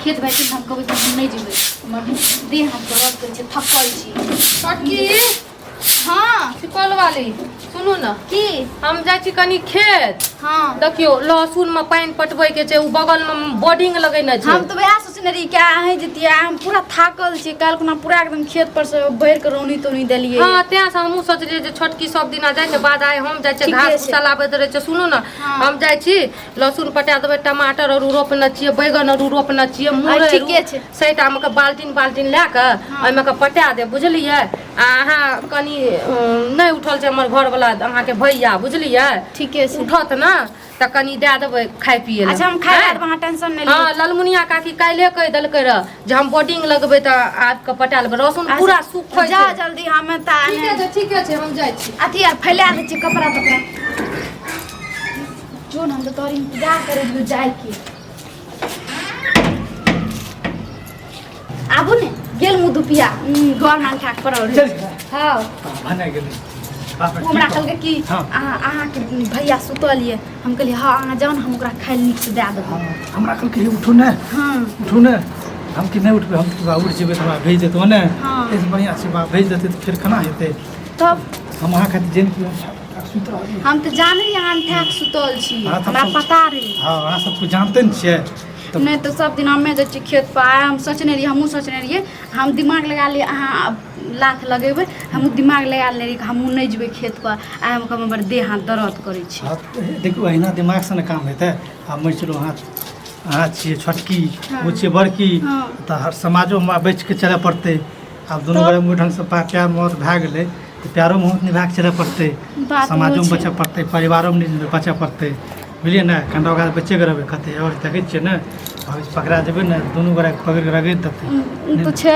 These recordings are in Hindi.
खेत भाई हम कहबै हम नहीं जेबै हमर देह हाथ दर्द करे छै थकल छी छोटकी हां सुपौल वाली सुनू ना की हम जाइ छी कनी खेत हां देखियो लहसुन में पानी पटबै के छै उ बगल में बोर्डिंग लगेने छै हम तो वह सोचने रही क्या है जतिया हम पूरा थाकल छी काल खुना पूरा एकदम खेत पर से भर के रोनी तोनी देलिए हां तें से हमहू सोचलिए जे छोटकी सब दिना जाइ छै बाद आइ हम जाइ छै घास भूसा लाबैत रहै छै सुनू ना हम जाइ छी लहसुन पटा देबै टमाटर और रोपने छियै बैगन और रोपने छियै मुरई ठीके छै सैटा में के बाल्टीन लए के ओइ में के पटा दे बुझलियै आ अहाँ कनी नहीं उठल छै हमर घर वाला अहाँ के भैया बुझलियै ठीके छै उठत ना त कनी दे देबै खाइ पिए अच्छा हम खाइ लेब अहाँ टेंशन नहीं हां ललमुनिया काकी काल्हे कह देलकै र जे हम बोर्डिंग लगबै त आज के पटा लेबै लहसुन पूरा सूख जा जल्दी हमें ता ठीक है हम जाइ छी अथी यार फैला दे छी कपड़ा जो हम तो तोरी इंतजार करे दियो जाय के आबू ने गेल मु दुपिया घर मान ठाक पर और हां भने गेली हमरा कहलकै कि अहाँ के भैया सुतलिए हम कहलिए हां अहाँ जान हम ओकरा खाइ नीक से दे देब हमरा कहलकै उठू ने हां उठू ने हम कि नहीं उठबे हम तो उठ जेबे हमरा भेज देतो ने ऐसे बढ़िया से बा भेज देते तो फिर केना हेतै तब हम अहाँ खातिर जेन सुत रहली हम तो जाने यहाँ ठाक सुतल छी हमरा पता रहे हां अहाँ सब कुछ जानते न छियै नहीं तो सब दिन हमें जे खेत पर आए हम सोचने रही हमहूँ सोचने रहिए हम दिमाग लगा लिए अहाँ लाख लगेबै हमहूँ दिमाग लगा ले रही हमहूँ नहीं जेबै खेत पर आए हम हमर देह हाथ दर्द करै छै देखू अहिना दिमाग से न काम हेतै आ मैं चलो अहाँ छियै छोटकी वो छियै बड़की तऽ हर समाजो में बच के चलय पड़तै आब दुनू गोरे मुँह ढंग से प्यार मोहब्बत भए गेलै तऽ प्यारो मोहब्बत निभा के चलय पड़तै समाजो में बचय पड़तै परिवारो में बचय पड़तै बुझलिए ना कंडा ओकरा बच्चे के रहबै कते और देखै छियै ने पकड़ा देबै ने दुनू गोरा पकड़ के रगड़ि देतै तो छै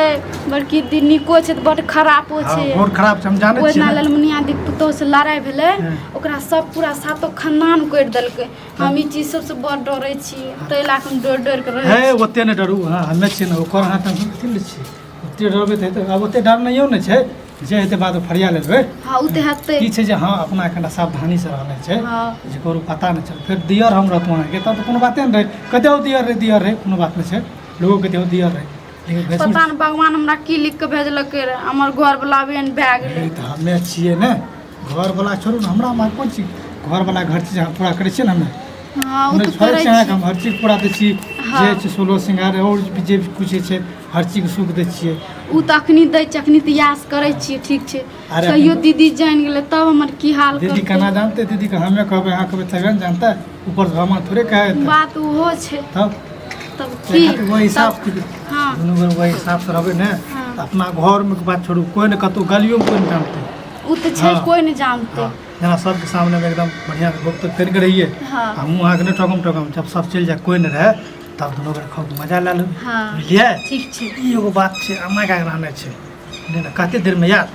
बड़की निको छै तऽ बड़ खराबो छै बहुत खराब छै हम जानै छियै ओना ललमुनिया दी पुतोह से लड़ाई भेलै ओकरा सब पूरा सातो खानदान कोड़ि देलकै हम ई चीज सबसे बड़ डरै छी तै ला हम डर के रहै हे ओते ने डरू हां हमे छियै ने ओकर हाथ हम कथि ले छी ओते डरबै तऽ अब ओते डर नहियो ने छै जे हेतै बाद फरिया लेबै हां ओते हेतै ई छै जे हां अपना कनिटा सावधानी से रहना छै जे ककरो पता नहि चल फिर दियर हम रहतौ अहाँके तब तऽ कोनो बाते नहि रहै कते दियर रे कोनो बात नहि छै लोगो कते दियर रहे लेकिन पता नहीं भगवान हमरा की लिख के भेजलकै रे हमर घर वाला बेन भए गेलै तऽ हमे छियै ने घर वाला छोड़ू ने हमरा में कोन चीज घर वाला घर चीज पूरा करै छियै ने हमे हां ओ तऽ करै छी हम हर चीज पूरा दै छी जे छै सोलो सिंगार और जे कुछ छै हर चीज के सुख दै छियै उ तऽ अखनी दै छै अखनी तऽ यास करै छियै ठीक छै कहियो दीदी जानि गेलै तब हमर की हाल दीदी केना जानते दीदी के हमे कहबै अहाँ कहबै तबे ने जानता ऊपर से हम थोड़े कहे बात ओहो छै तब की वही हिसाब हां दुनू गोर वही हिसाब से रहबै ने अपना घर में बात छोड़ू कोई ने कतौ गलियो में कोई नहीं जानते उ तऽ छै कोई नहीं जानते जेना सबके सामने में एकदम बढ़िया भक्त करके रहिए हम अहाँ के नहीं ठगम जब सब चल जाए कोई नहीं रहे तब दोनों गोरे खूब मजा ले लो बुझलिए ठीक छै ई एगो बात छै अम्मा का रहने छै नहीं ना कते देर में याद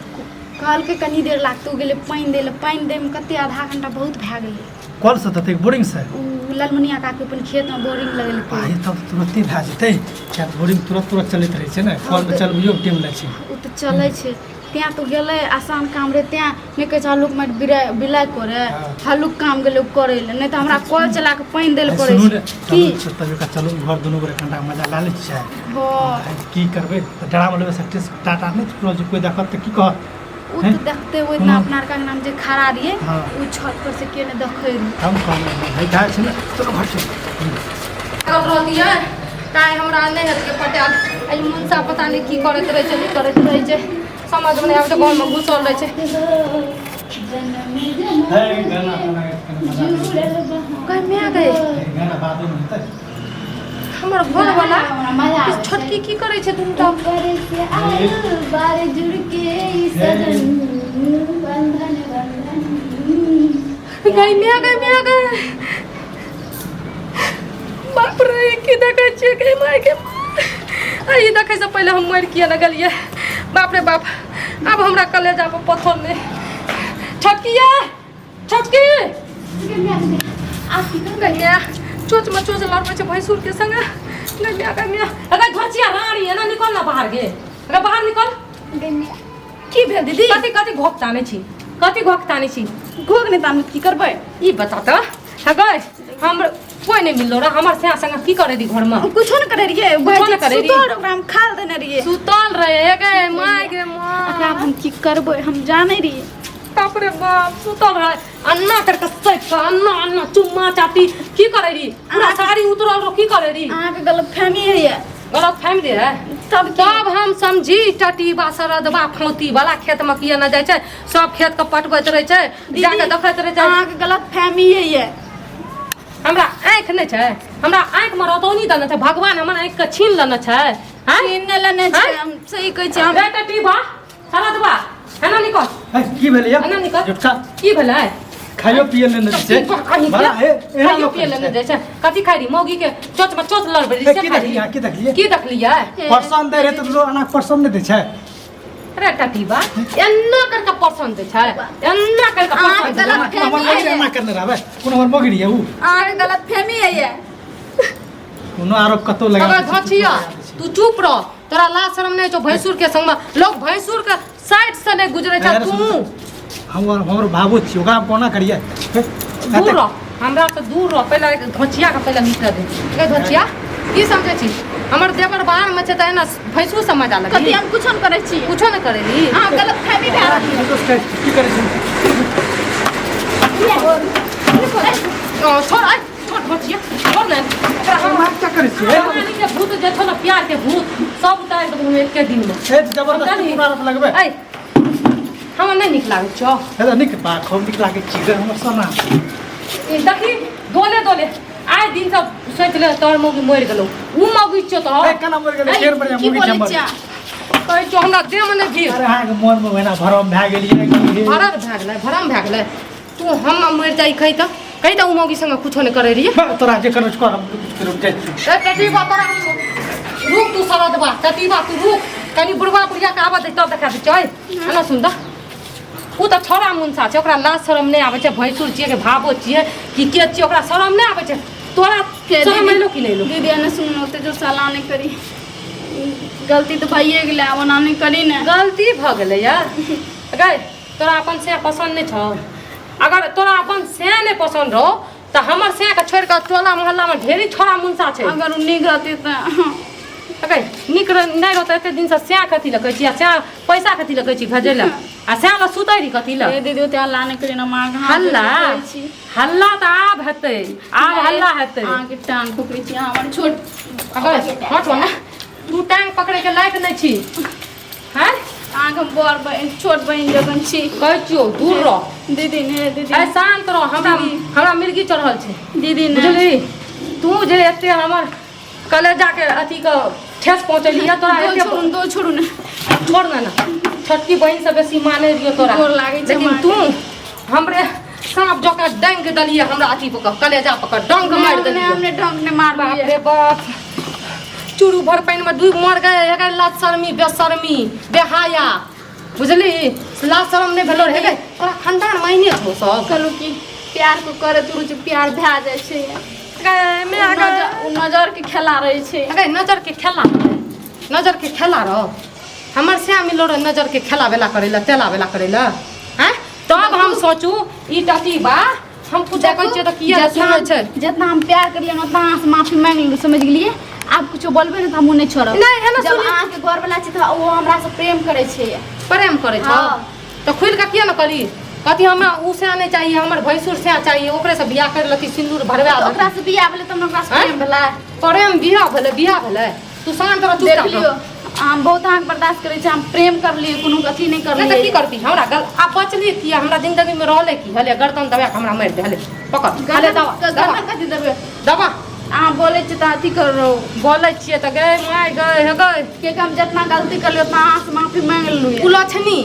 कहल के कनी देर लागतौ गेले पानी दे में कते आधा घंटा बहुत भए गेलै कल से तते बोरिंग से ललमुनिया काके अपन खेत में बोरिंग लगेलकै भाई तब तुरंत भए जेतै क्या बोरिंग तुरंत चलैत रहै छै ने कल में चलबियो टाइम लै छै उ तऽ चलै छै त्या तो गेले आसान काम रे त्या नहीं कहे हल्लुक मार बिलाइ करे हल्लुक काम गेले करे ले नहीं तो हमरा कल चला के पानी देले पड़े की तभी का चलो घर दोनों गोरे कंडा मजा ला ले छै हां की करबे त डरा में लेबे सक्सेस टाटा नहीं छोड़ जे कोई देखत त की कह उ तो देखते हुए ना अपना का नाम जे खड़ा रहिए उ छत पर से केने देखै हम कहले भाई का छै ना तो घर छै कर रहतिए काहे हमरा नहीं हट के पटाल आई मुंसा पता नहीं की करत रहे छै समझ में आबै घर में घुसल रहे छै हे गाना कहीं में आ गए गाना बादो में होतै हमर घर वाला छोटकी की करे छै दुनटा करे से आलू बार जुड़ के ई सजन बंधन गई में आ गए बाप रे की देखे छिए के माय के आई देखे से पहले हम मर किया न गलिए बाप रे बाप अब हमरा कलेजा पे पत्थर ने छटकिया छटकी आप की कर गया चोच में चोच लड़बै छै भैंसुर के संग गमिया अगर घरचिया रानी है ना निकल ना बाहर गे अगर बाहर निकल गमिया की भेल दीदी कथी घोक ताने छी कथी घोक ताने छी घोक नहीं ताने की करबै ई बता त गए हम कोई नहीं मिलो रे हमर से संग की करे दी घर में कुछो न करे रिए कुछो न करे री। सुतल ओकरा हम खाल देने रिए सुतल रहे गे माय गे मां अब हम की करबै हम जाने रिए बाप रे बाप सुतल रहे अन्ना करके सैक का अन्ना चुम्मा चाटी की करे री पूरा साड़ी उतरल रो की करे री अहाँ के गलतफहमी है ये गलत फैमिली है तब हम समझी टटी बा सरदबा फौती वाला खेत में किया न जाय छै सब खेत के पटबैत रहे छै जाके देखैत रहे छै अहाँ के गलतफहमी है ये हमरा आँख नहीं छै हमरा आँख में रतौनी देने छै भगवान हमर आँख के छीन लेने छै हैं छीन लेने छै हम सही कहै छी हम टटी बा सरदबा एना निकल की भेलै या एना निकल जुटका की भेलै खाइयो पिए लेने छै बड़ा एना खाइयो लोग पिए लेने जाइ छै कथी खाइ री मौगी के चोच में चोच लड़ बड़ी से की खाइ देखलिए की देखलिए की देखलिए परसन दे रहे तो लोग अना परसन नहीं दे छै अरे टटी बा एना करके पसंद छै एना करके पसंद छै गलत हमर मगरी एना करने रहबे कोन हमर मगरी है ऊ अहाँ के गलतफहमी है ये कोनो आरोप कतो लगा अगर धचिया तू चुप रह तोरा लाज शरम नहीं छौ भैंसुर के संग में लोग भैंसुर के साइड से नहीं गुजरे छै तू हमर भाबो छी ओकरा कोना करिए दूर रह हमरा से दूर रह पहले धचिया के पहले मिटा दे ए धचिया की समझे छी हमर देवर बाहर में छै त एना भैंसुर समझ आ लगी कथी हम कुछो न करै छी कुछो न करेली अहाँ गलतफहमी भए रहल है की करे छोड़ आई छोड़ धचिया छोड़ ना छै क्या करे छी कहानी के भूत जे छौ ना प्यार के भूत सब उतार देबो एक के दिन में ए जबरदस्ती पूरा आरोप लगबे ऐ हमरा नहीं निक लागै छौ हे त निक बा खूब निक लागे छी गे हमर सोना ए देखी दोले दोले आइ दिन सब सोच ले तोर मौगी मरि गेलौ उ मौगी छौ त ए कना मर गेलै शेर बढ़िया की मुगी बोलै जम्बर छी अहाँ? कहै छौ हमरा देह में नहीं अरे हां के मन में वेना भरम भए गेलिए कि भरम भए गेलै तू हम मरि जाई कहि त उ मौगी संग कुछो नहीं करे रहिए तोरा जे करछ कर हम रुक जाय छी ए टटीबा तोरा रुक तू सरदबा टटीबा तू रुक कनी बुढ़वा बुढ़िया के आवाज तब देखा दे छै एना सुन द उ त छोरा मुंसा छै ओकरा लाज शरम नहीं आबै छै भैंसुर छिए के भाबो छिए कि के छिए ओकरा शरम नहीं आबै छै तोरा शरम एलो कि नहीं लो दीदी एने सुनो ते जो साला नहीं करी गलती तो भइए गेलै अब ओना नहीं करी ने गलती भ गेलै या गए तोरा अपन से पसंद नहीं छौ अगर तोरा अपन से नहीं पसंद रहो त हमर से के छोड़ के टोला मोहल्ला में ढेरी छोरा मुंसा छै अगर उ निक रहती त अगे निक नहीं रहता एते दिन से से कथी ल कहै छी से पैसा कथी ल कहै छी भेजै ल आ से ल सुतैरी कथी ल ए दीदी ओते हल्ला नहीं करी ना मां हल्ला हल्ला त आब हेतै आब हल्ला हेतै अहाँ के टांग पकड़ी छी हमर छोट अगर हट ना तू टांग पकड़े के लायक नहीं छी हैं अहाँ के बड़ बहन छोट बहन जगन छी कहै छियो दूर रह दीदी ने दीदी ऐ शांत रह हमरा मिर्गी चढ़ल छै दीदी ने बुझली तू जे एते हमर कलेजा के अथी के ठेस पहुंचलिया तोरा एते दो छोड़ू ने छोड़ ना छोटकी बहन से बेसी माने रियो तोरा गोर लागै छै लेकिन तू हमरे सांप जका डंग दलिए हमरा अथी पकड़ कलेजा पकड़ डंग मार देलिए हमने ढंग ने मार बाप दिए रे बाप चूरू भर पानी में डूब मर गए एकर लाज शर्मी बेशर्मी बेहाया बुझली लाज शर्म नहीं भेलो रे तोरा खानदान मायने छौ सब कहलू कि प्यार को करे तुरु जे प्यार भए जाइ छै मैं अगर नजर के खेला रहे छै अगर नजर के खेला रहो हमर से मिलो रे नजर के खेला बेला करेला तेला बेला करेला हैं तब हम सोचू ई टटी बा हम पूजा कहै छियै त किया सुनै छै जितना हम प्यार करलिए उतना अहाँ से माफी मांग लेलिए समझ गेलिए आप कुछ बोलबे न त हम नहीं छोड़ब नहीं है ना जब सुनी अहाँ के घर वाला छै त वो हमरा से प्रेम करे छै प्रेम करे छौ हाँ। तो खुल के किया न करी कथी हमरा उ से नहीं चाहिए हमर भैंसुर से चाहिए ओकरे से बियाह कर लती सिंदूर भरवा तो दे ओकरा से बियाह भेलै त ओकरा से प्रेम भेलै प्रेम बियाह भेलै तू शांत रह देख चुप लियो हम बहुत अहाँ बर्दाश्त करे छै हम प्रेम करलिए कोनो अथी नहीं नहीं तो करलिए की करती हमरा गल आ बचली किया हमरा जिंदगी में रहले की हले गर्दन दबा के हमरा मार दे हले पकड़ हले दवा कथी देबै दवा अहाँ बोले छी त अथी कर रहो बोलै छियै त गए माय गए हे गए के हम जितना गलती करलिए उतना अहाँ से माफी मांग लेलिए कुलछनी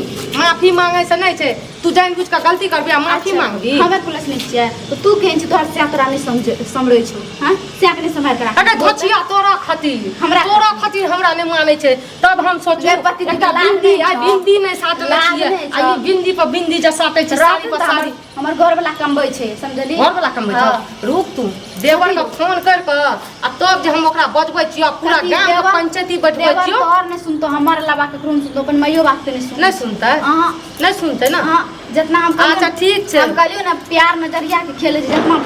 माफी मांगे से नहीं छै तू जान बुझ के गलती करबी आ माफी मांगबी हमें पुलिस नहीं छियै तो तू कहें छी तोहर से तोरा नहीं समझै छौ हां से के नहीं समझ करा अगर धोचिया तोरा खातिर हमरा नहीं माने छै तब हम सोचू पति एकटा बिंदी आ बिंदी नहीं साटले छियै आ ई बिंदी पर बिंदी जे साटै छै साड़ी पर साड़ी हमर घर वाला कमबै छै समझली घर वाला कमबै छै रुक तू देवर के फोन कर के आ तब जे हम ओकरा बजबै छियै पूरा गांव के पंचायती बजबै छियै तोहर नहीं सुनतो हमर अलावा ककरो नहीं सुनतो अपन माइयो बात नहीं सुन नहीं सुनतै हां नहीं सुनतै ना हां जितना हम अच्छा ठीक छै हम कहलियो ना प्यार नजरिया के खेले छै जितना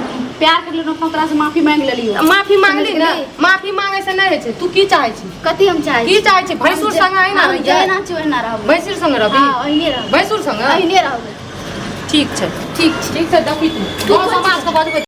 प्यार कर लेनो तोरा से माफी मांग लेलियो माफी मांगली ना माफी मांगे से नहीं छै तू की चाहे छी कथी हम चाहे की चाहे छी भैंसुर संग आई ना जेना छै ना रहब भैंसुर संग रहबी हां ओहिने रहब भैंसुर संग ओहिने रहब ठीक छै ठीक छै ठीक छै देखी तू समाज के बजबै